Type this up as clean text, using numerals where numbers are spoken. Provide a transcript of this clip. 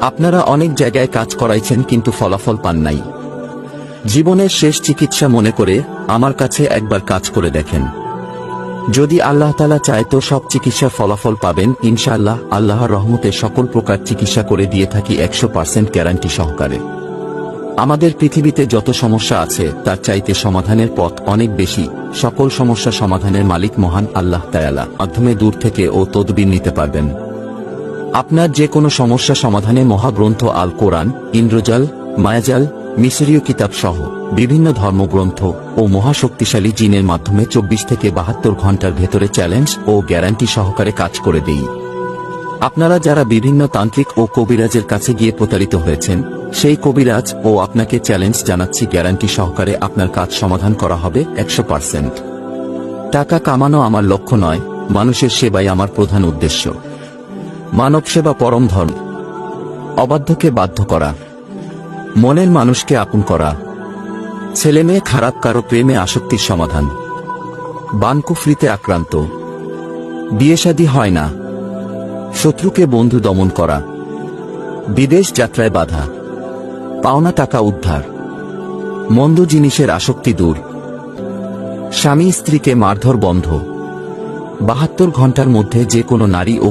আপনারা অনেক জায়গায় কাজ করাইছেন কিন্তু ফলাফল পান নাই। জীবনের শেষ চিকিৎসা মনে করে আমার কাছে একবার কাজ করে দেখেন। যদি আল্লাহ তাআলা চায় তো সব চিকিৎসার ফলাফল পাবেন ইনশাআল্লাহ। আল্লাহর রহমতে সকল প্রকার চিকিৎসা করে দিয়ে থাকি 100% গ্যারান্টি সহকারে। আমাদের পৃথিবীতে যত সমস্যা আছে তার চাইতে সমাধানের পথ অনেক বেশি। সকল সমস্যা সমাধানের মালিক মহান আল্লাহ তাআলা মাধ্যমে দূর থেকে ও তদবির নিতে পারবেন। আপনার যে কোনো সমস্যা সমাধানে মহাগ্রন্থ আল কোরআন, ইন্দ্রজাল, মায়াজাল, মিশরীয় কিতাব সহ বিভিন্ন ধর্মগ্রন্থ ও মহাশক্তিশালী জিনের মাধ্যমে 24 থেকে 72 ঘন্টার ভেতরে চ্যালেঞ্জ ও গ্যারান্টি সহকারে কাজ করে দেই। আপনারা যারা বিভিন্ন তান্ত্রিক ও কবিরাজের কাছে গিয়ে প্রতারিত হয়েছেন, সেই কবিরাজ ও আপনাকে চ্যালেঞ্জ জানাচ্ছি, গ্যারান্টি সহকারে আপনার কাজ সমাধান করা হবে 100%। টাকা কামানো আমার লক্ষ্য নয়, মানুষের সেবাই আমার প্রধান উদ্দেশ্য। মানব সেবা পরম ধর্ম। অবাধ্যকে বাধ্য করা, মনের মানুষকে আপন করা, ছেলেমেয়ে খারাপ কারো প্রেমে আসক্তির সমাধান, বানকুফরিতে আক্রান্ত, বিয়ে শাদী হয় না, শত্রুকে বন্ধু দমন করা, বিদেশ যাত্রায় বাধা, পাওনা টাকা উদ্ধার, মন্দ জিনিসের আসক্তি দূর, স্বামী স্ত্রীকে মারধর বন্ধ, 72 ঘন্টার মধ্যে যে কোনো নারী ও